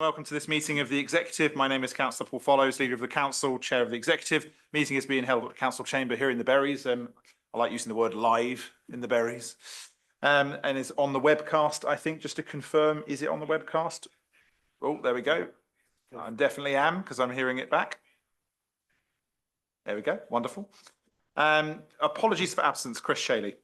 Welcome to this meeting of the Executive. My name is Councillor Paul Follows, Leader of the Council, Chair of the Executive. Meeting is being held at the Council Chamber here in the Berries. I like using the word live in the Berries. And it's on the webcast, I think, just to confirm, is it on the webcast? Oh, there we go. I definitely am, because I'm hearing it back. There we go, wonderful. Apologies for absence, Chris Shaley.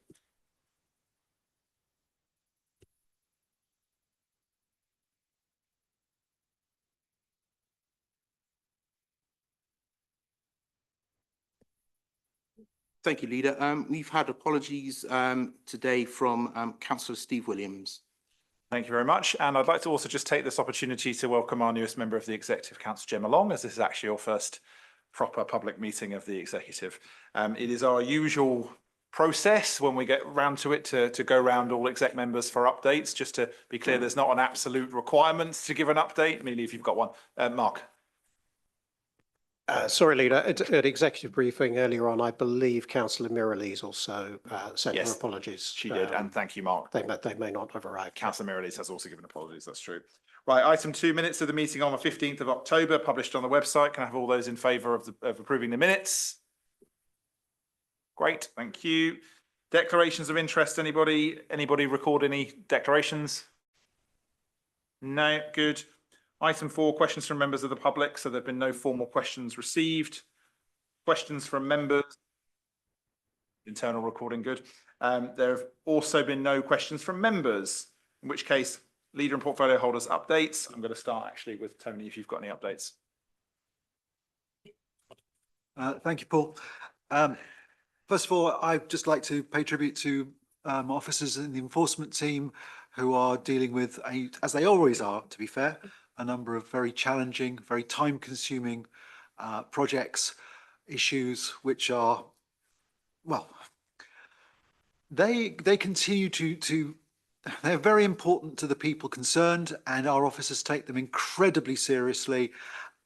Thank you, Leader. We've had apologies today from Councillor Steve Williams. Thank you very much. And I'd like to also just take this opportunity to welcome our newest member of the Executive, Councillor Gemma Long, as this is actually your first proper public meeting of the Executive. It is our usual process when we get round to it to go round all exec members for updates. Just to be clear, there's not an absolute requirement to give an update, merely if you've got one. Mark. Sorry, Leader. At executive briefing earlier on, I believe Councillor Mirrlees also sent her apologies. She did, and thank you, Mark. They may not have arrived. Councillor Mirrlees has also given apologies, that's true. Right, item 2, minutes of the meeting on the 15th of October, published on the website. Can I have all those in favour of approving the minutes? Great, thank you. Declarations of interest, anybody record any declarations? No, good. Item 4, questions from members of the public. So there have been no formal questions received. Questions from members. Internal recording, good. There have also been no questions from members, in which case, Leader and portfolio holders updates. I'm going to start actually with Tony, if you've got any updates. Thank you, Paul. First of all, I'd just like to pay tribute to officers in the enforcement team who are dealing with, as they always are, to be fair, a number of very challenging, very time-consuming projects, issues which are, well, they continue to they're very important to the people concerned, and our officers take them incredibly seriously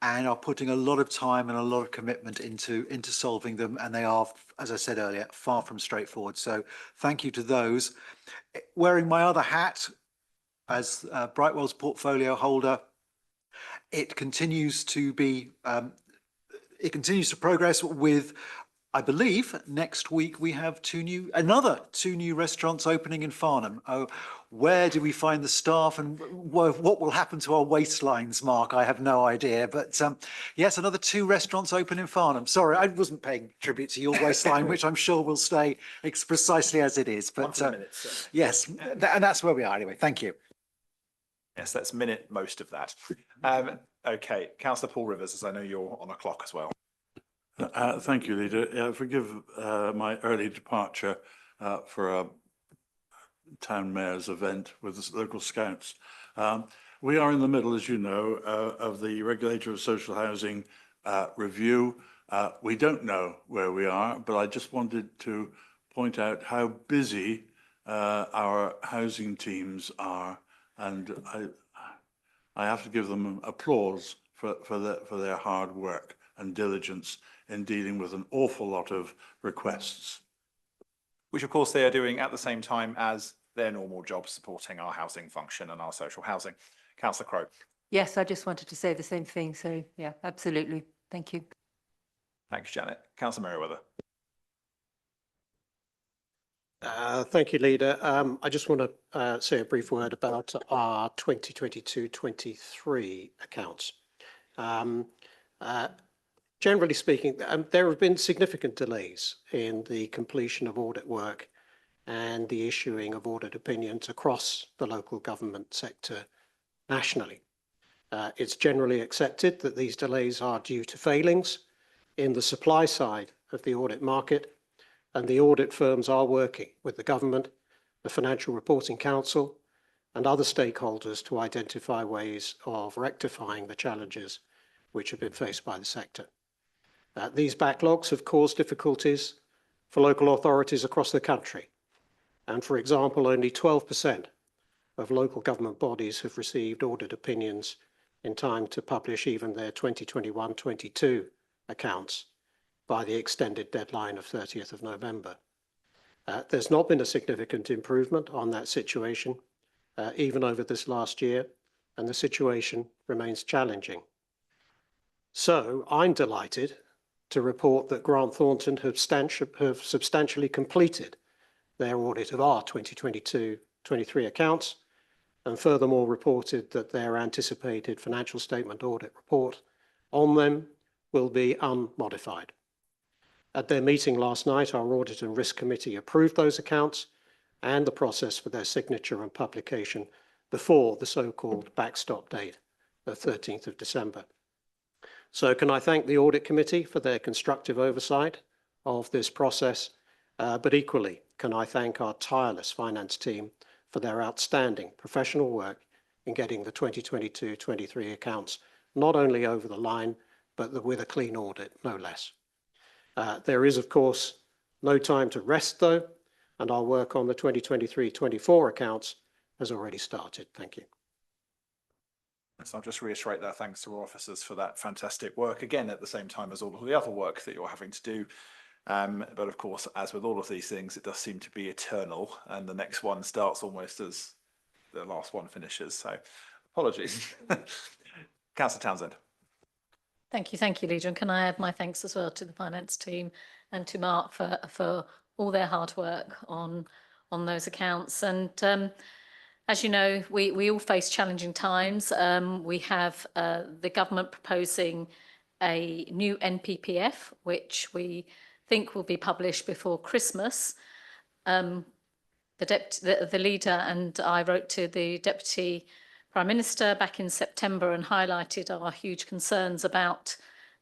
and are putting a lot of time and a lot of commitment into solving them, and they are, as I said earlier, far from straightforward. So thank you to those. Wearing my other hat as Brightwell's portfolio holder, it continues to be, it continues to progress with, I believe, next week we have another two new restaurants opening in Farnham. Oh, where do we find the staff and what will happen to our waistlines, Mark? I have no idea. But yes, another 2 restaurants open in Farnham. Sorry, I wasn't paying tribute to your waistline, which I'm sure will stay precisely as it is. But yes, and that's where we are anyway. Thank you. Yes, let's minute most of that. Okay, Councillor Paul Rivers, as I know you're on a clock as well. Thank you, Leader. Forgive my early departure for a town mayor's event with the local scouts. We are in the middle, as you know, of the Regulator of Social Housing review. We don't know where we are, but I just wanted to point out how busy our housing teams are, and I have to give them applause for their hard work and diligence in dealing with an awful lot of requests. Which of course they are doing at the same time as their normal job, supporting our housing function and our social housing. Councillor Crowe. Yes, I just wanted to say the same thing. So yeah, absolutely. Thank you. Thanks, Janet. Councillor Merriweather. Thank you, Leader. I just want to say a brief word about our 2022-23 accounts. Generally speaking, there have been significant delays in the completion of audit work and the issuing of audit opinions across the local government sector nationally. It's generally accepted that these delays are due to failings in the supply side of the audit market, and the audit firms are working with the government, the Financial Reporting Council, and other stakeholders to identify ways of rectifying the challenges which have been faced by the sector. These backlogs have caused difficulties for local authorities across the country. And for example, only 12% of local government bodies have received audit opinions in time to publish even their 2021-22 accounts by the extended deadline of 30th of November. There's not been a significant improvement on that situation, even over this last year, and the situation remains challenging. So I'm delighted to report that Grant Thornton have substantially completed their audit of our 2022-23 accounts, and furthermore reported that their anticipated financial statement audit report on them will be unmodified. At their meeting last night, our Audit and Risk Committee approved those accounts and the process for their signature and publication before the so-called backstop date, the 13th of December. So can I thank the Audit Committee for their constructive oversight of this process, but equally can I thank our tireless finance team for their outstanding professional work in getting the 2022-23 accounts not only over the line, but with a clean audit, no less. There is, of course, no time to rest though, and our work on the 2023-24 accounts has already started. Thank you. So I'll just reiterate that thanks to our officers for that fantastic work, again, at the same time as all of the other work that you're having to do. But of course, as with all of these things, it does seem to be eternal, and the next one starts almost as the last one finishes. So apologies. Councillor Townsend. Thank you, Leader. And can I add my thanks as well to the finance team and to Mark for all their hard work on those accounts. And as you know, we all face challenging times. We have the government proposing a new NPPF, which we think will be published before Christmas. The Leader and I wrote to the Deputy Prime Minister back in September and highlighted our huge concerns about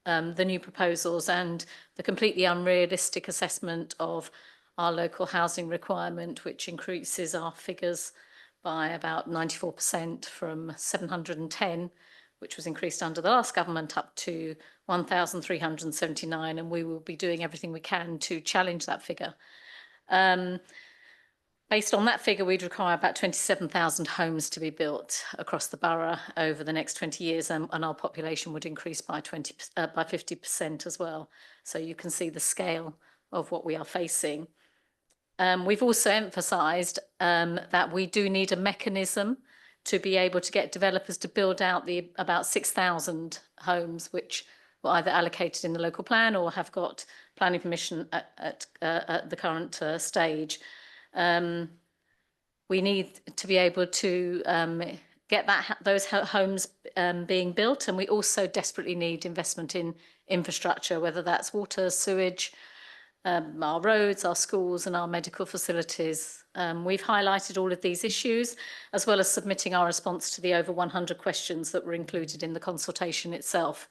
the new proposals and the completely unrealistic assessment of our local housing requirement, which increases our figures by about 94% from 710, which was increased under the last government, up to 1,379, and we will be doing everything we can to challenge that figure. Based on that figure, we'd require about 27,000 homes to be built across the borough over the next 20 years, and our population would increase by 50% as well. So you can see the scale of what we are facing. We've also emphasised that we do need a mechanism to be able to get developers to build out the about 6,000 homes, which were either allocated in the local plan or have got planning permission at the current stage. We need to be able to get those homes being built, and we also desperately need investment in infrastructure, whether that's water, sewage, our roads, our schools and our medical facilities. We've highlighted all of these issues, as well as submitting our response to the over 100 questions that were included in the consultation itself.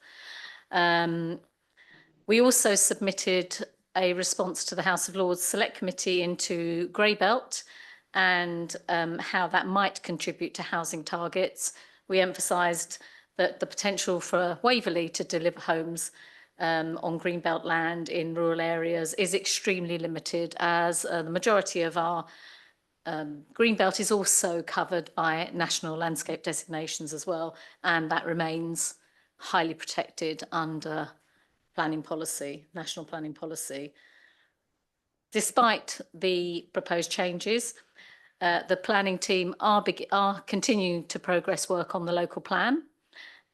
We also submitted a response to the House of Lords Select Committee into Grey Belt and how that might contribute to housing targets. We emphasised that the potential for Waverley to deliver homes on Greenbelt land in rural areas is extremely limited, as the majority of our Greenbelt is also covered by national landscape designations as well, and that remains highly protected under planning policy, national planning policy. Despite the proposed changes, the planning team are continuing to progress work on the local plan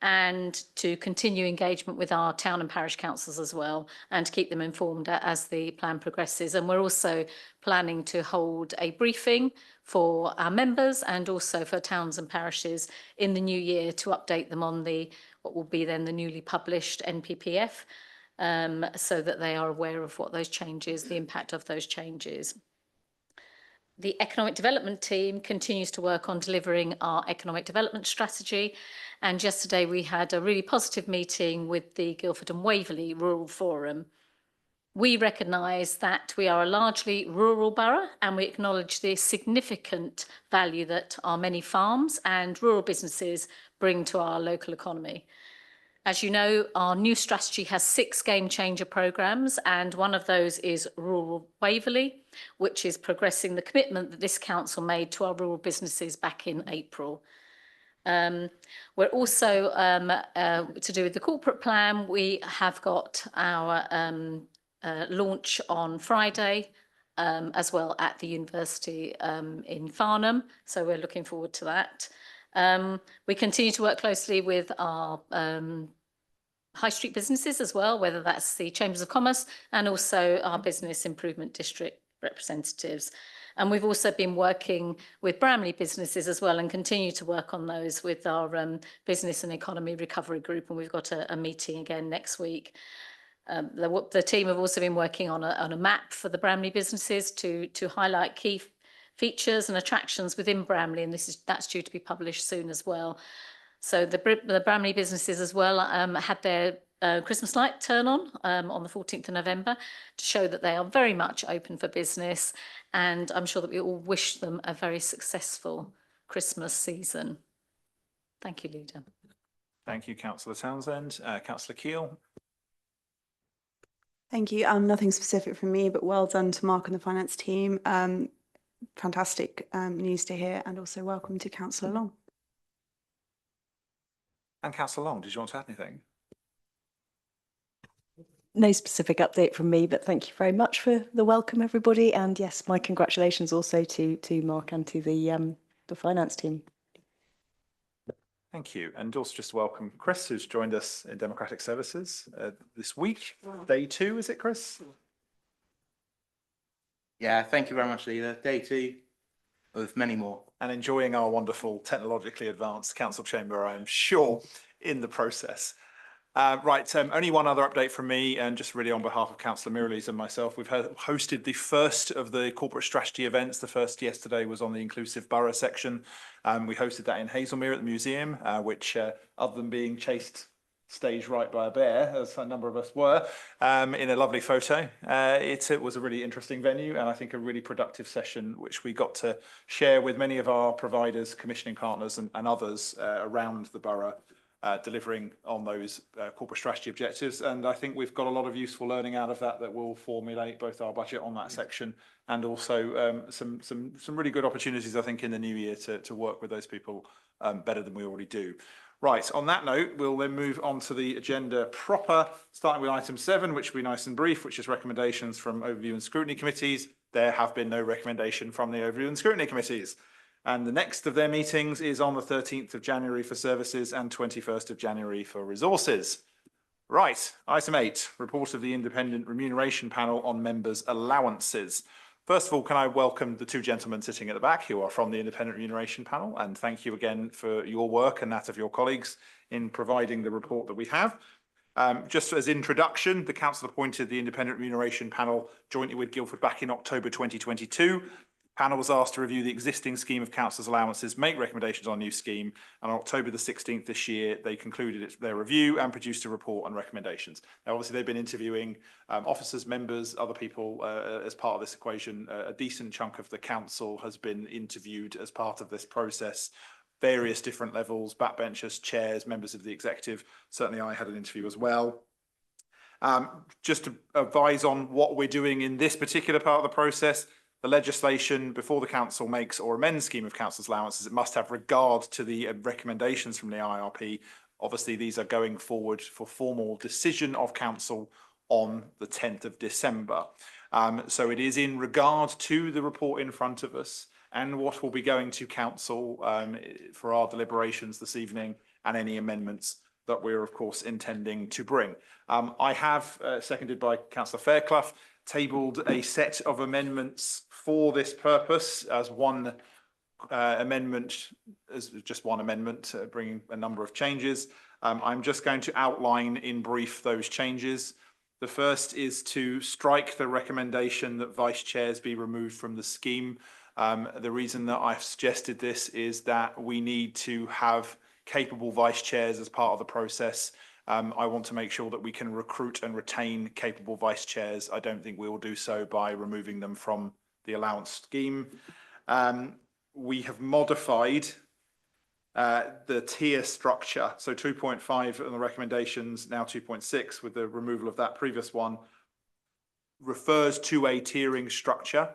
and to continue engagement with our town and parish councils as well, and to keep them informed as the plan progresses. And we're also planning to hold a briefing for our members and also for towns and parishes in the new year to update them on what will be then the newly published NPPF, so that they are aware of what those changes, the impact of those changes. The economic development team continues to work on delivering our economic development strategy. And yesterday we had a really positive meeting with the Guildford and Waverley Rural Forum. We recognise that we are a largely rural borough, and we acknowledge the significant value that our many farms and rural businesses bring to our local economy. As you know, our new strategy has 6 game changer programmes, and one of those is Rural Waverley, which is progressing the commitment that this council made to our rural businesses back in April. We're also, to do with the corporate plan, we have got our launch on Friday, as well at the university in Farnham. So we're looking forward to that. We continue to work closely with our high street businesses as well, whether that's the Chambers of Commerce and also our Business Improvement District representatives. And we've also been working with Bramley businesses as well and continue to work on those with our Business and Economy Recovery Group. And we've got a meeting again next week. The team have also been working on a map for the Bramley businesses to highlight key features and attractions within Bramley, and that's due to be published soon as well. So the Bramley businesses as well had their Christmas light turn on the 14th of November to show that they are very much open for business, and I'm sure that we all wish them a very successful Christmas season. Thank you, Leader. Thank you, Councillor Townsend. Councillor Keele. Thank you. Nothing specific from me, but well done to Mark and the finance team. Fantastic news to hear, and also welcome to Councillor Long. And Councillor Long, did you want to add anything? No specific update from me, but thank you very much for the welcome, everybody. And yes, my congratulations also to Mark and to the finance team. Thank you. And also just welcome Chris, who's joined us in Democratic Services this week. Day 2, is it, Chris? Yeah, thank you very much, Leader. Day 2 of many more. And enjoying our wonderful technologically advanced council chamber, I am sure, in the process. Only one other update from me, and just really on behalf of Councillor Mirrlees and myself, we've hosted the first of the corporate strategy events. The first yesterday was on the inclusive borough section. We hosted that in Hazelmere at the museum, which, other than being chased stage right by a bear, as a number of us were, in a lovely photo, it was a really interesting venue, and I think a really productive session, which we got to share with many of our providers, commissioning partners and others around the borough, delivering on those corporate strategy objectives. And I think we've got a lot of useful learning out of that will formulate both our budget on that section and also some really good opportunities, I think, in the new year to work with those people better than we already do. Right, on that note, we'll then move on to the agenda proper, starting with item 7, which will be nice and brief, which is recommendations from Overview and Scrutiny Committees. There have been no recommendation from the Overview and Scrutiny Committees. And the next of their meetings is on the 13th of January for Services and 21st of January for Resources. Right, item 8, report of the Independent Remuneration Panel on members' allowances. First of all, can I welcome the two gentlemen sitting at the back who are from the Independent Remuneration Panel, and thank you again for your work and that of your colleagues in providing the report that we have. Just as introduction, the Council appointed the Independent Remuneration Panel jointly with Guildford back in October 2022. The panel was asked to review the existing scheme of councillors' allowances, make recommendations on a new scheme, and on October the 16th this year, they concluded their review and produced a report and recommendations. Now, obviously, they've been interviewing officers, members, other people as part of this equation. A decent chunk of the council has been interviewed as part of this process, various different levels, backbenchers, chairs, members of the executive. Certainly, I had an interview as well. Just to advise on what we're doing in this particular part of the process, the legislation before the council makes or amends scheme of councillors' allowances, it must have regard to the recommendations from the IRP. Obviously, these are going forward for formal decision of council on the 10th of December. So it is in regard to the report in front of us and what will be going to council for our deliberations this evening and any amendments that we're, of course, intending to bring. I have, seconded by Councillor Fairclough, tabled a set of amendments for this purpose as one amendment, as just one amendment, bringing a number of changes. I'm just going to outline in brief those changes. The first is to strike the recommendation that vice chairs be removed from the scheme. The reason that I've suggested this is that we need to have capable vice chairs as part of the process. I want to make sure that we can recruit and retain capable vice chairs. I don't think we will do so by removing them from the allowance scheme. We have modified the tier structure. So 2.5 on the recommendations, now 2.6 with the removal of that previous one, refers to a tiering structure.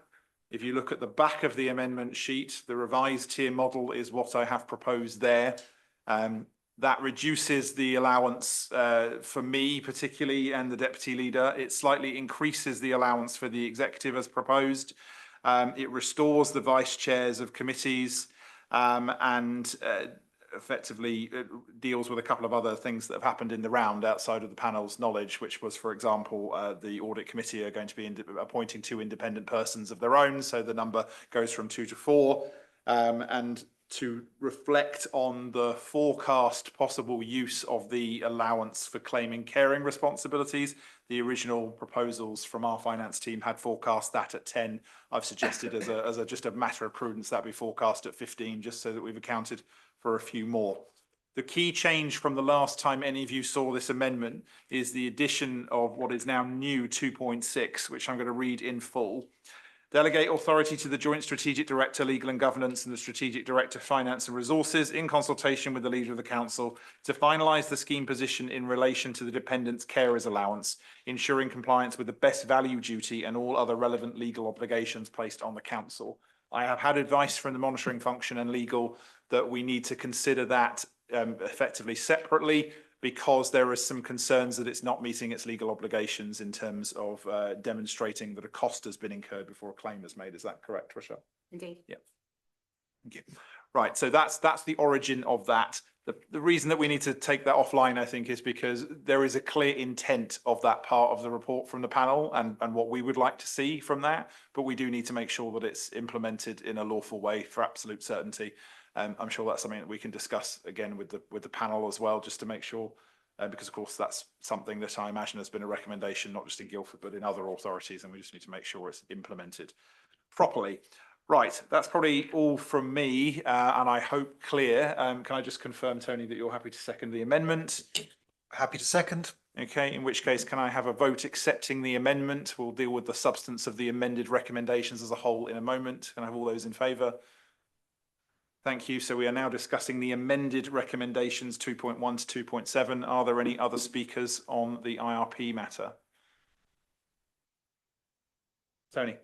If you look at the back of the amendment sheet, the revised tier model is what I have proposed there. That reduces the allowance for me particularly and the deputy leader. It slightly increases the allowance for the executive as proposed. It restores the vice chairs of committees and effectively deals with a couple of other things that have happened in the round outside of the panel's knowledge, which was, for example, the audit committee are going to be appointing 2 independent persons of their own. So the number goes from 2 to 4. And to reflect on the forecast possible use of the allowance for claiming caring responsibilities. The original proposals from our finance team had forecast that at 10. I've suggested as a just a matter of prudence that be forecast at 15, just so that we've accounted for a few more. The key change from the last time any of you saw this amendment is the addition of what is now new 2.6, which I'm going to read in full. Delegate authority to the Joint Strategic Director, Legal and Governance, and the Strategic Director, Finance and Resources, in consultation with the Leader of the Council, to finalise the scheme position in relation to the Dependents' Carers Allowance, ensuring compliance with the best value duty and all other relevant legal obligations placed on the Council. I have had advice from the monitoring function and legal that we need to consider that effectively separately, because there are some concerns that it's not meeting its legal obligations in terms of demonstrating that a cost has been incurred before a claim is made. Is that correct, Rochelle? Indeed. Yeah. Thank you. Right, so that's the origin of that. The reason that we need to take that offline, I think, is because there is a clear intent of that part of the report from the panel and what we would like to see from that, but we do need to make sure that it's implemented in a lawful way for absolute certainty. I'm sure that's something that we can discuss again with the panel as well, just to make sure, because of course that's something that I imagine has been a recommendation, not just in Guildford, but in other authorities, and we just need to make sure it's implemented properly. Right, that's probably all from me, and I hope clear. Can I just confirm, Tony, that you're happy to second the amendment? Happy to second. Okay, in which case, can I have a vote accepting the amendment? We'll deal with the substance of the amended recommendations as a whole in a moment. Can I have all those in favour? Thank you. So we are now discussing the amended recommendations 2.1 to 2.7. Are there any other speakers on the IRP matter? Tony.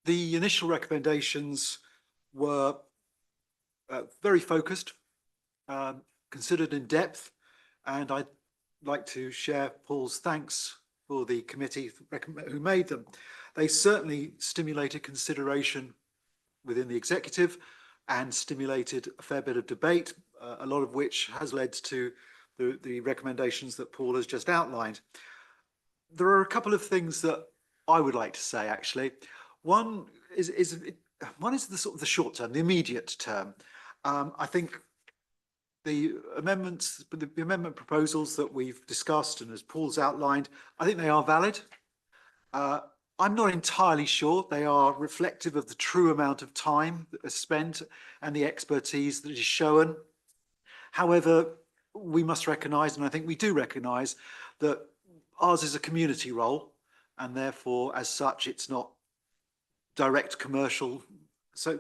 The initial recommendations were very focused, considered in depth, and I'd like to share Paul's thanks for the committee who made them. They certainly stimulated consideration within the executive and stimulated a fair bit of debate, a lot of which has led to the recommendations that Paul has just outlined. There are a couple of things that I would like to say, actually. One is the sort of the short term, the immediate term. I think the amendments, the amendment proposals that we've discussed and as Paul's outlined, I think they are valid. I'm not entirely sure they are reflective of the true amount of time that is spent and the expertise that is shown. However, we must recognise, and I think we do recognise, that ours is a community role, and therefore, as such, it's not direct commercial, so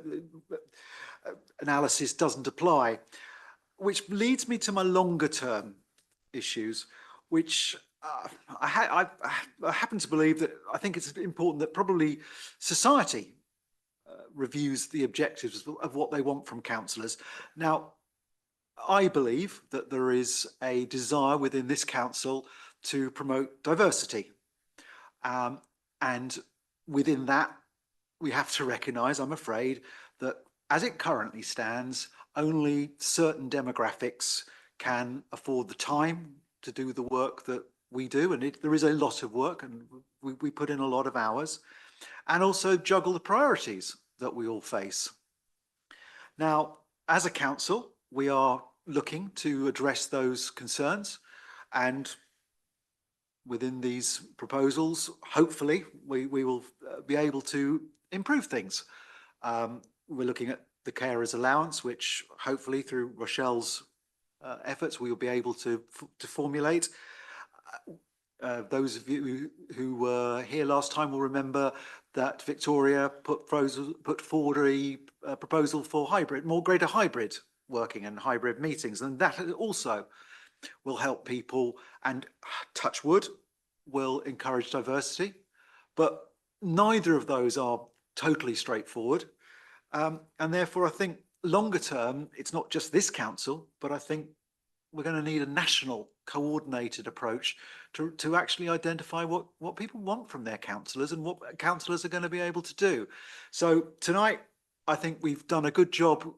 analysis doesn't apply. Which leads me to my longer term issues, which I happen to believe that I think it's important that probably society reviews the objectives of what they want from councillors. Now, I believe that there is a desire within this council to promote diversity. And within that, we have to recognise, I'm afraid, that as it currently stands, only certain demographics can afford the time to do the work that we do. And there is a lot of work, and we put in a lot of hours, and also juggle the priorities that we all face. Now, as a council, we are looking to address those concerns, and within these proposals, hopefully, we will be able to improve things. We're looking at the carers allowance, which hopefully through Rochelle's efforts, we will be able to formulate. Those of you who were here last time will remember that Victoria put forward a proposal for greater hybrid working and hybrid meetings, and that also will help people and, touch wood, will encourage diversity. But neither of those are totally straightforward. And therefore, I think longer term, it's not just this council, but I think we're going to need a national coordinated approach to actually identify what people want from their councillors and what councillors are going to be able to do. So tonight, I think we've done a good job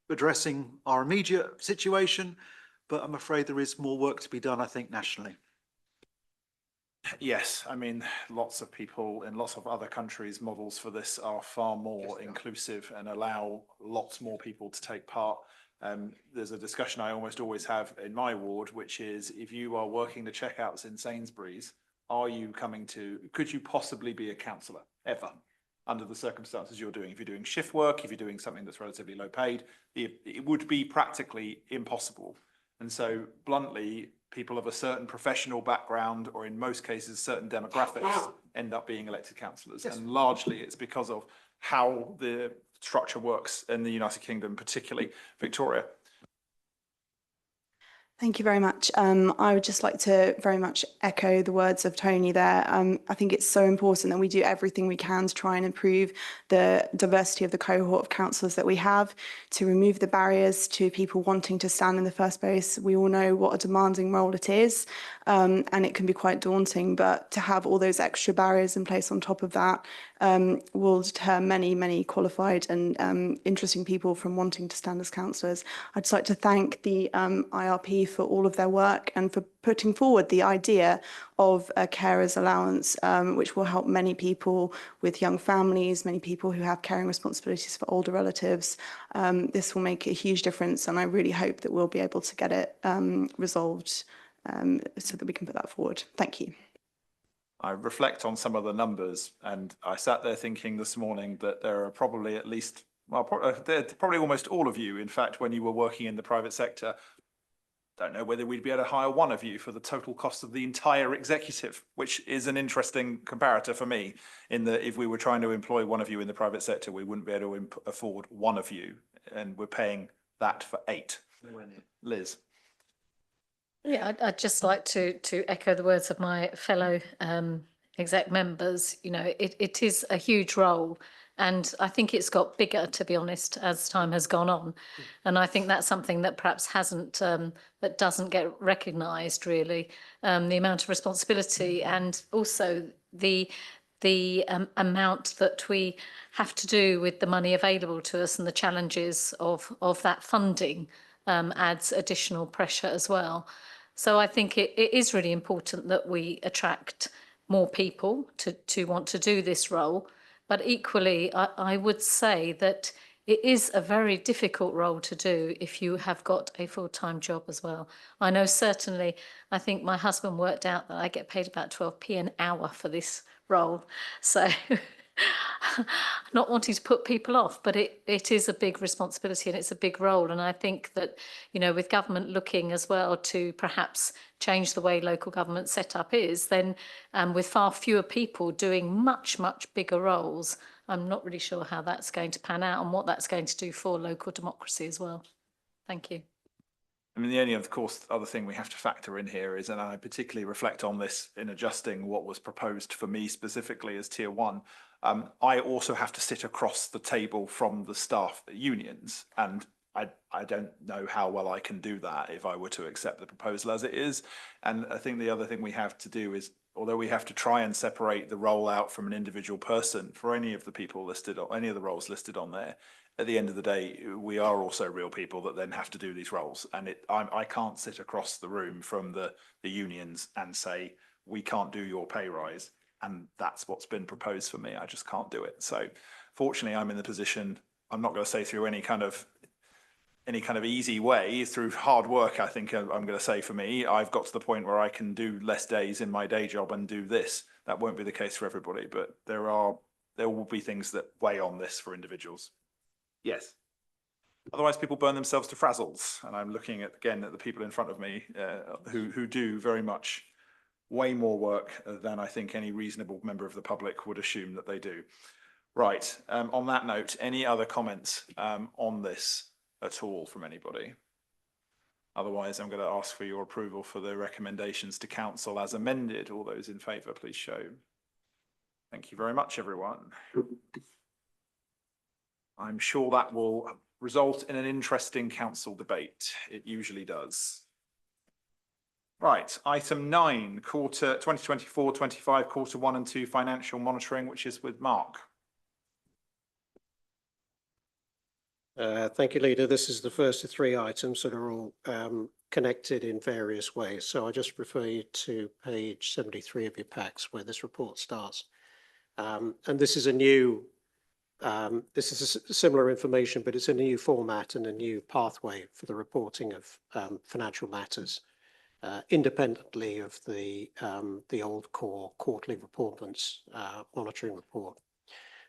addressing our immediate situation, but I'm afraid there is more work to be done, I think, nationally. Yes, I mean, lots of people in lots of other countries, models for this are far more inclusive and allow lots more people to take part. There's a discussion I almost always have in my ward, which is if you are working the checkouts in Sainsbury's, could you possibly be a councillor ever under the circumstances you're doing? If you're doing shift work, if you're doing something that's relatively low paid, it would be practically impossible. And so bluntly, people of a certain professional background, or in most cases, certain demographics, end up being elected councillors. Yes. And largely it's because of how the structure works in the United Kingdom, particularly Victoria. Thank you very much. I would just like to very much echo the words of Tony there. I think it's so important that we do everything we can to try and improve the diversity of the cohort of councillors that we have, to remove the barriers to people wanting to stand in the first place. We all know what a demanding role it is, and it can be quite daunting, but to have all those extra barriers in place on top of that will deter many, many qualified and interesting people from wanting to stand as councillors. I'd just like to thank the IRP for all of their work and for putting forward the idea of a carer's allowance, which will help many people with young families, many people who have caring responsibilities for older relatives. This will make a huge difference, and I really hope that we'll be able to get it resolved so that we can put that forward. Thank you. I reflect on some of the numbers, and I sat there thinking this morning that there are probably at least, well, probably almost all of you, in fact, when you were working in the private sector, don't know whether we'd be able to hire one of you for the total cost of the entire executive, which is an interesting comparator for me, in that if we were trying to employ one of you in the private sector, we wouldn't be able to afford one of you, and we're paying that for 8. Liz. Yeah, I'd just like to echo the words of my fellow exec members. You know, it is a huge role, and I think it's got bigger, to be honest, as time has gone on. And I think that's something that perhaps hasn't, that doesn't get recognised really, the amount of responsibility and also the amount that we have to do with the money available to us, and the challenges of that funding adds additional pressure as well. So I think it is really important that we attract more people to want to do this role. But equally, I would say that it is a very difficult role to do if you have got a full-time job as well. I know certainly, I think my husband worked out that I get paid about 12p an hour for this role. So not wanting to put people off, but it is a big responsibility and it's a big role. And I think that, you know, with government looking as well to perhaps change the way local government setup is, then with far fewer people doing much, much bigger roles, I'm not really sure how that's going to pan out and what that's going to do for local democracy as well. Thank you. I mean, the only, of course, other thing we have to factor in here is, and I particularly reflect on this in adjusting what was proposed for me specifically as tier 1, I also have to sit across the table from the staff unions, and I don't know how well I can do that if I were to accept the proposal as it is. And I think the other thing we have to do is, although we have to try and separate the role out from an individual person for any of the people listed, or any of the roles listed on there, at the end of the day, we are also real people that then have to do these roles. And I can't sit across the room from the unions and say, we can't do your pay rise. And that's what's been proposed for me. I just can't do it. So fortunately, I'm in the position, I'm not going to say through any kind of easy way, through hard work, I think I'm going to say for me, I've got to the point where I can do less days in my day job and do this. That won't be the case for everybody, but there will be things that weigh on this for individuals. Yes. Otherwise, people burn themselves to frazzles. And I'm looking at, again, at the people in front of me who do very much way more work than I think any reasonable member of the public would assume that they do. Right. On that note, any other comments on this at all from anybody? Otherwise, I'm going to ask for your approval for the recommendations to council as amended. All those in favour, please show. Thank you very much, everyone. I'm sure that will result in an interesting council debate. It usually does. Right, item 9, quarter 2024-25, quarter 1 and 2 financial monitoring, which is with Mark. Thank you, Leader. This is the first of three items that are all connected in various ways. So I just refer you to page 73 of your packs where this report starts. And this is a new, similar information, but it's in a new format and a new pathway for the reporting of financial matters, independently of the old core quarterly reportments monitoring report.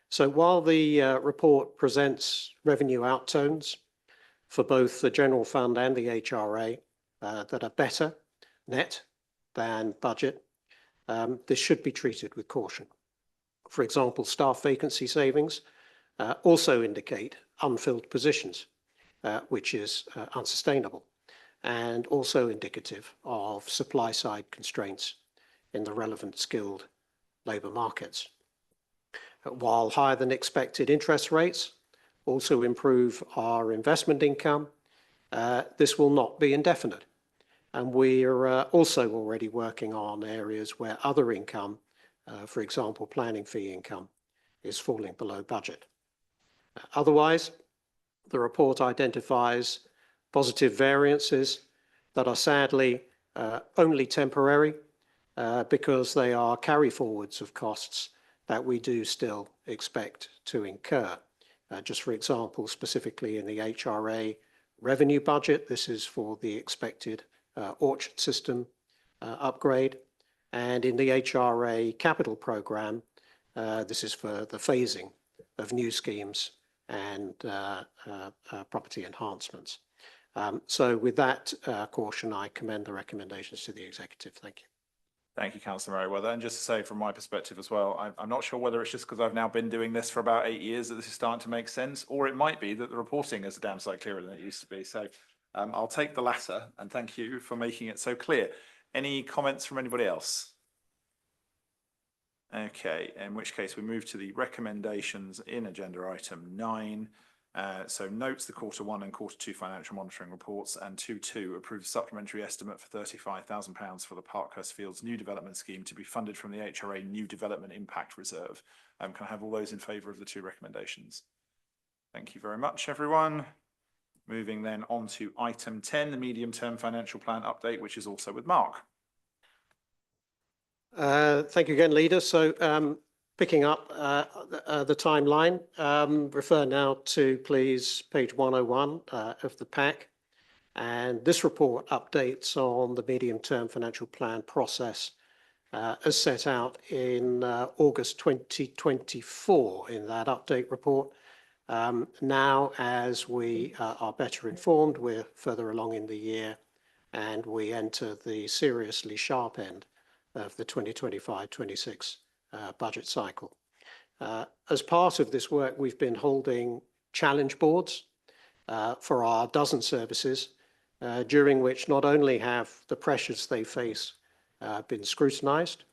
So while the report presents revenue outturns for both the general fund and the HRA that are better net than budget, this should be treated with caution. For example, staff vacancy savings also indicate unfilled positions, which is unsustainable, and also indicative of supply side constraints in the relevant skilled labour markets. While higher than expected interest rates also improve our investment income, this will not be indefinite. And we're also already working on areas where other income, for example, planning fee income, is falling below budget. Otherwise, the report identifies positive variances that are sadly only temporary because they are carry forwards of costs that we do still expect to incur. Just for example, specifically in the HRA revenue budget, this is for the expected orchard system upgrade. And in the HRA capital programme, this is for the phasing of new schemes and property enhancements. So with that caution, I commend the recommendations to the executive. Thank you. Thank you, Councillor Merriweather. And just to say from my perspective as well, I'm not sure whether it's just because I've now been doing this for about 8 years that this is starting to make sense, or it might be that the reporting is a damn sight clearer than it used to be. So I'll take the latter, and thank you for making it so clear. Any comments from anybody else? Okay, in which case we move to the recommendations in agenda item 9. So notes the Q1 and Q2 financial monitoring reports, and 2.2 approves supplementary estimate for £35,000 for the Parkhurst Fields new development scheme to be funded from the HRA new development impact reserve. Can I have all those in favour of the two recommendations? Thank you very much, everyone. Moving then on to item 10, the medium term financial plan update, which is also with Mark. Thank you again, Leader. So picking up the timeline, refer now to please page 101 of the pack. And this report updates on the medium-term financial plan process as set out in August 2024 in that update report. Now, as we are better informed, we're further along in the year and we enter the seriously sharp end of the 2025-26 budget cycle. As part of this work, we've been holding challenge boards for our dozen services, during which not only have the pressures they face been scrutinised,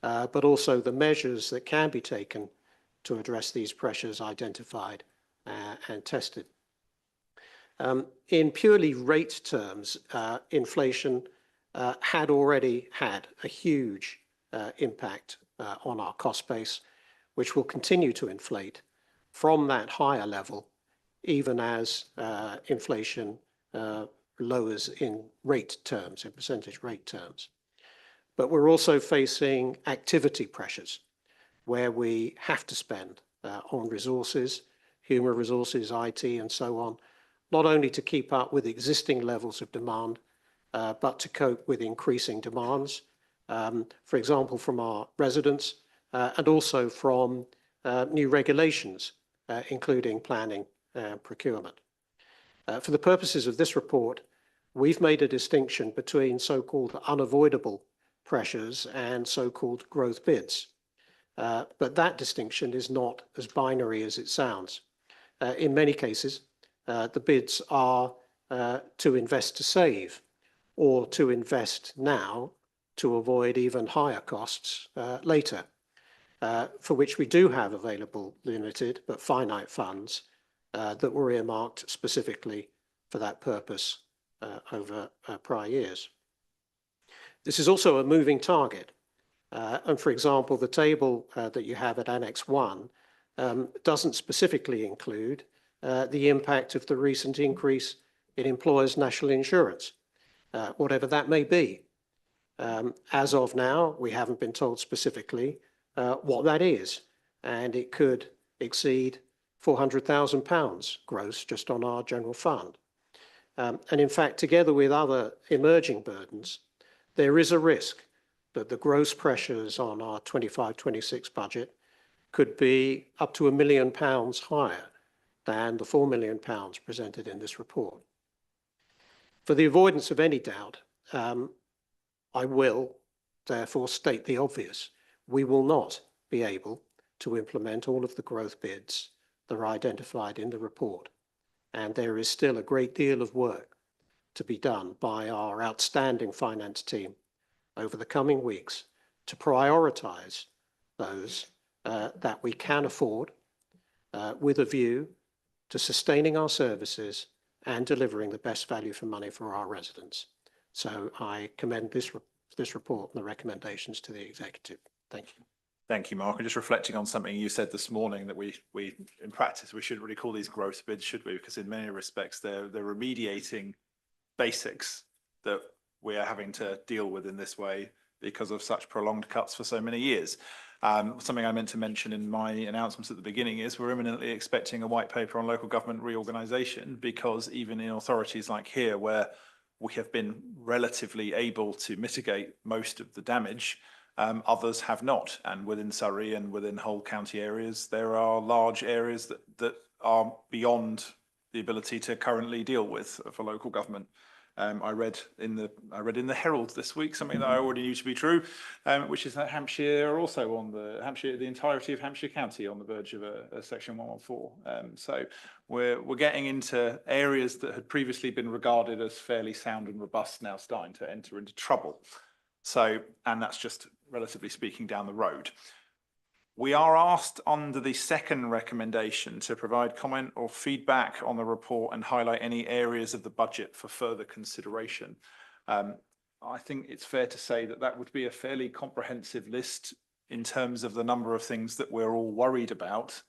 but also the measures that can be taken to address these pressures identified and tested. In purely rate terms, inflation had already had a huge impact on our cost base, which will continue to inflate from that higher level, even as inflation lowers in rate terms, in percentage rate terms. But we're also facing activity pressures where we have to spend on resources, human resources, IT, and so on, not only to keep up with existing levels of demand, but to cope with increasing demands, for example, from our residents, and also from new regulations, including planning and procurement. For the purposes of this report, we've made a distinction between so-called unavoidable pressures and so-called growth bids. But that distinction is not as binary as it sounds. In many cases, the bids are to invest to save or to invest now to avoid even higher costs later, for which we do have available limited but finite funds that were earmarked specifically for that purpose over prior years. This is also a moving target. And for example, the table that you have at Annex 1 doesn't specifically include the impact of the recent increase in employers' national insurance, whatever that may be. As of now, we haven't been told specifically what that is, and it could exceed £400,000 gross just on our general fund. And in fact, together with other emerging burdens, there is a risk that the gross pressures on our 25-26 budget could be up to £1 million higher than the £4 million presented in this report. For the avoidance of any doubt, I will therefore state the obvious. We will not be able to implement all of the growth bids that are identified in the report. And there is still a great deal of work to be done by our outstanding finance team over the coming weeks to prioritise those that we can afford with a view to sustaining our services and delivering the best value for money for our residents. So I commend this report and the recommendations to the executive. Thank you. Thank you, Mark. And just reflecting on something you said this morning, that we in practice, we shouldn't really call these growth bids, should we? Because in many respects, they're remediating basics that we are having to deal with in this way because of such prolonged cuts for so many years. Something I meant to mention in my announcements at the beginning is we're imminently expecting a white paper on local government reorganisation, because even in authorities like here, where we have been relatively able to mitigate most of the damage, others have not. And within Surrey and within whole county areas, there are large areas that are beyond the ability to currently deal with for local government. I read in the Herald this week something that I already knew to be true, which is that Hampshire are also on the entirety of Hampshire County on the verge of a Section 114. So we're getting into areas that had previously been regarded as fairly sound and robust now starting to enter into trouble. So, and that's just relatively speaking down the road. We are asked under the second recommendation to provide comment or feedback on the report and highlight any areas of the budget for further consideration. I think it's fair to say that that would be a fairly comprehensive list in terms of the number of things that we're all worried about.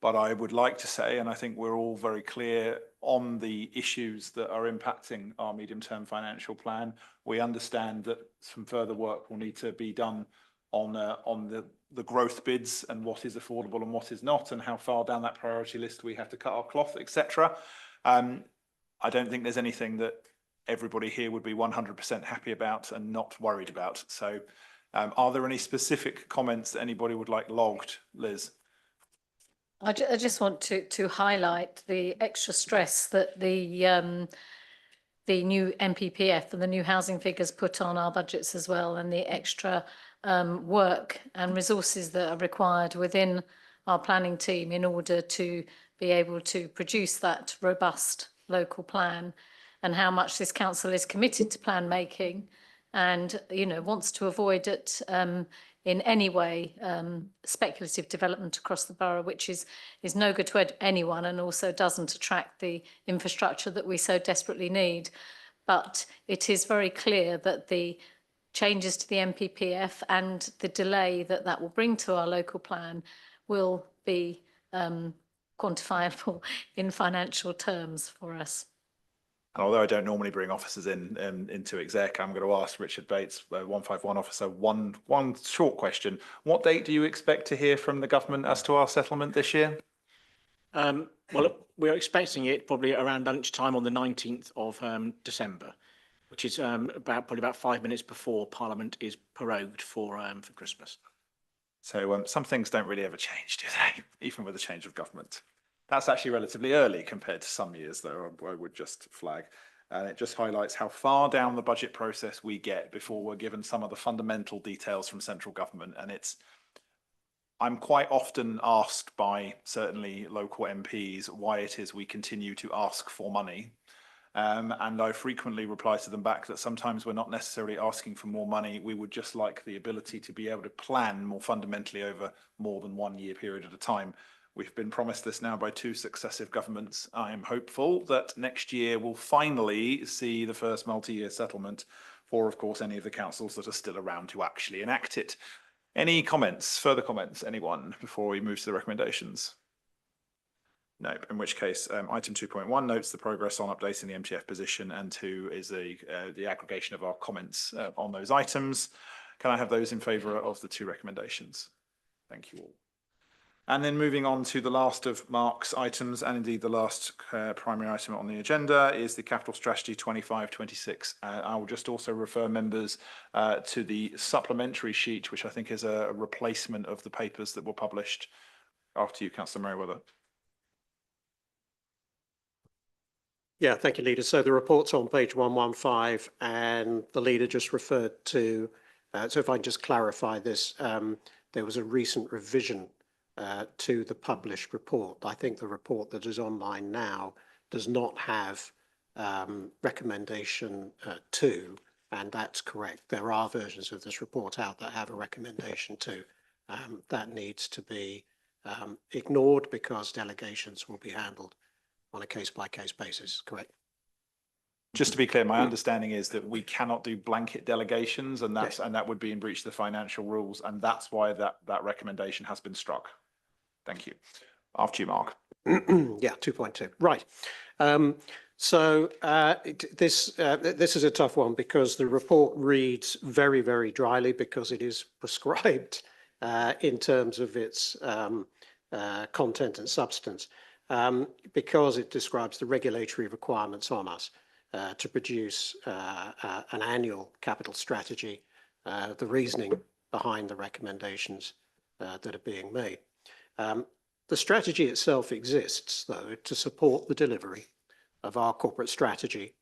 But I would like to say, and I think we're all very clear on the issues that are impacting our medium-term financial plan. We understand that some further work will need to be done on the growth bids and what is affordable and what is not, and how far down that priority list we have to cut our cloth, etc. I don't think there's anything that everybody here would be 100% happy about and not worried about. So are there any specific comments that anybody would like logged, Liz? I just want to highlight the extra stress that the new NPPF and the new housing figures put on our budgets as well, and the extra work and resources that are required within our planning team in order to be able to produce that robust local plan, and how much this council is committed to plan making and, you know, wants to avoid it in any way speculative development across the borough, which is no good to anyone and also doesn't attract the infrastructure that we so desperately need. But it is very clear that the changes to the NPPF and the delay that will bring to our local plan will be quantifiable in financial terms for us. And although I don't normally bring officers into exec, I'm going to ask Richard Bates, 151 officer, one short question. What date do you expect to hear from the government as to our settlement this year? Well, we're expecting it probably around lunchtime on the 19th of December, which is probably about 5 minutes before Parliament is prorogued for Christmas. So some things don't really ever change, do they? Even with a change of government. That's actually relatively early compared to some years, though, I would just flag. And it just highlights how far down the budget process we get before we're given some of the fundamental details from central government. And I'm quite often asked by certainly local MPs why it is we continue to ask for money. And I frequently reply to them back that sometimes we're not necessarily asking for more money. We would just like the ability to be able to plan more fundamentally over more than 1 year period at a time. We've been promised this now by 2 successive governments. I am hopeful that next year we'll finally see the first multi-year settlement for, of course, any of the councils that are still around to actually enact it. Any comments, further comments, anyone, before we move to the recommendations? No, in which case, item 2.1 notes the progress on updating the MTF position, and 2 is the aggregation of our comments on those items. Can I have those in favour of the 2 recommendations? Thank you all. And then moving on to the last of Mark's items, and indeed the last primary item on the agenda, is the Capital Strategy 25-26. I will just also refer members to the supplementary sheet, which I think is a replacement of the papers that were published. After you, Councillor Merriweather. Yeah, thank you, Leader. So the report's on page 115, and the Leader just referred to, so if I can just clarify this, there was a recent revision to the published report. I think the report that is online now does not have recommendation 2, and that's correct. There are versions of this report out that have a recommendation 2. That needs to be ignored because delegations will be handled on a case-by-case basis, correct? Just to be clear, my understanding is that we cannot do blanket delegations, and that would be in breach of the financial rules, and that's why that recommendation has been struck. Thank you. After you, Mark. Yeah, 2.2. Right. This is a tough one because the report reads very, very dryly because it is prescribed in terms of its content and substance. Because it describes the regulatory requirements on us to produce an annual capital strategy, the reasoning behind the recommendations that are being made. The strategy itself exists, though, to support the delivery of our corporate strategy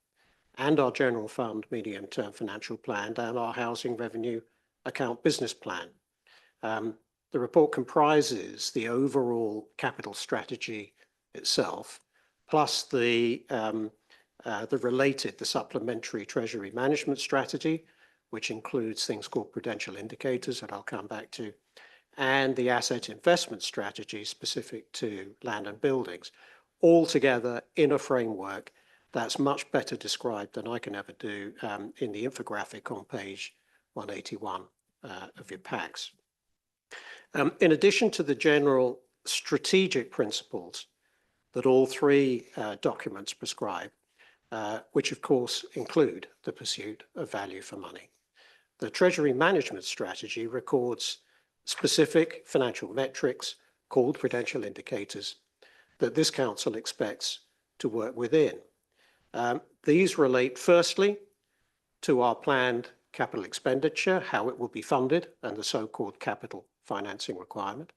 and our general fund medium-term financial plan and our housing revenue account business plan. The report comprises the overall capital strategy itself, plus the supplementary treasury management strategy, which includes things called prudential indicators that I'll come back to, and the asset investment strategy specific to land and buildings, all together in a framework that's much better described than I can ever do in the infographic on page 181 of your packs. In addition to the general strategic principles that all 3 documents prescribe, which of course include the pursuit of value for money. The Treasury Management Strategy records specific financial metrics called prudential indicators that this council expects to work within. These relate firstly to our planned capital expenditure, how it will be funded, and the so-called capital financing requirement.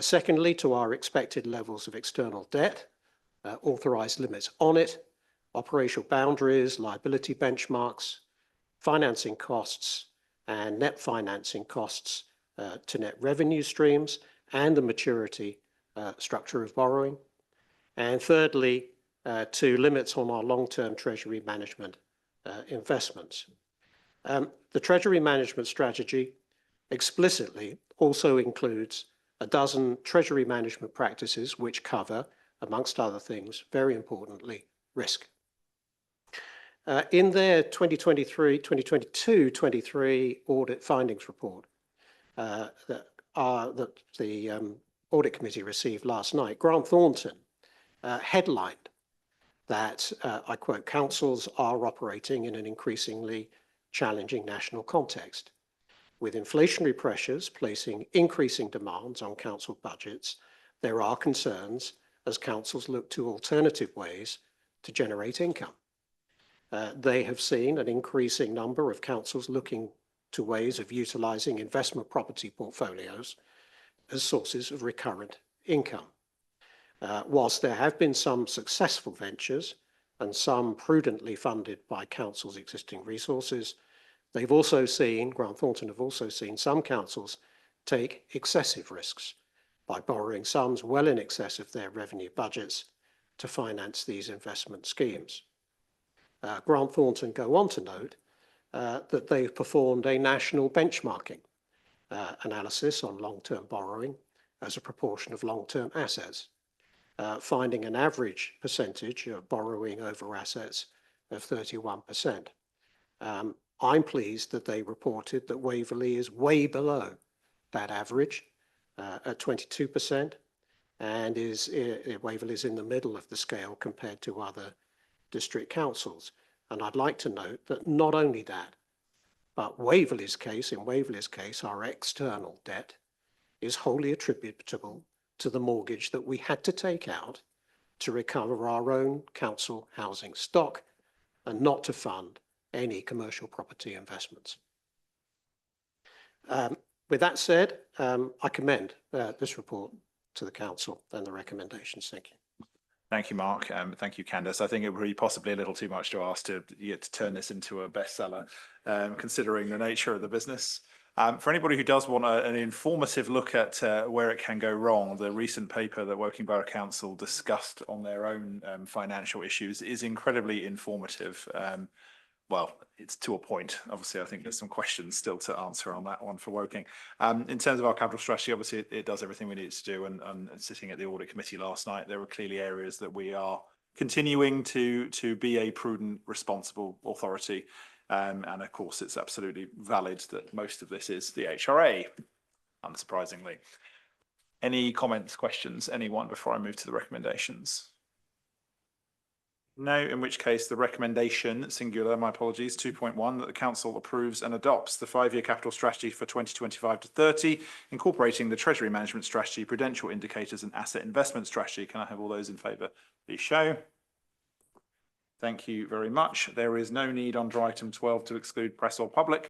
Secondly, to our expected levels of external debt, authorised limits on it, operational boundaries, liability benchmarks, financing costs, and net financing costs to net revenue streams, and the maturity structure of borrowing. And thirdly, to limits on our long-term treasury management investments. The Treasury Management Strategy explicitly also includes a dozen treasury management practices which cover, amongst other things, very importantly, risk. In their 2022-23 audit findings report that the audit committee received last night, Grant Thornton headlined that, I quote, councils are operating in an increasingly challenging national context, with inflationary pressures placing increasing demands on council budgets. There are concerns as councils look to alternative ways to generate income. They have seen an increasing number of councils looking to ways of utilising investment property portfolios as sources of recurrent income. Whilst there have been some successful ventures and some prudently funded by councils' existing resources, they've also seen, Grant Thornton have also seen some councils take excessive risks by borrowing sums well in excess of their revenue budgets to finance these investment schemes. Grant Thornton go on to note that they've performed a national benchmarking analysis on long-term borrowing as a proportion of long-term assets, finding an average percentage of borrowing over assets of 31%. I'm pleased that they reported that Waverley is way below that average at 22%, and Waverley is in the middle of the scale compared to other district councils. And I'd like to note that not only that, but in Waverley's case, our external debt is wholly attributable to the mortgage that we had to take out to recover our own council housing stock and not to fund any commercial property investments. With that said, I commend this report to the council and the recommendations. Thank you. Thank you, Mark. Thank you, Candace. I think it would be possibly a little too much to ask to turn this into a bestseller, considering the nature of the business. For anybody who does want an informative look at where it can go wrong, the recent paper that Woking Borough Council discussed on their own financial issues is incredibly informative. Well, it's to a point. Obviously, I think there's some questions still to answer on that one for Woking. In terms of our capital strategy, obviously, it does everything we need to do. And sitting at the audit committee last night, there were clearly areas that we are continuing to be a prudent, responsible authority. And of course, it's absolutely valid that most of this is the HRA, unsurprisingly. Any comments, questions, anyone, before I move to the recommendations? No, in which case the recommendation, singular, my apologies, 2.1, that the council approves and adopts the 5-year capital strategy for 2025 to 30, incorporating the treasury management strategy, prudential indicators and asset investment strategy. Can I have all those in favour, please show? Thank you very much. There is no need under item 12 to exclude press or public.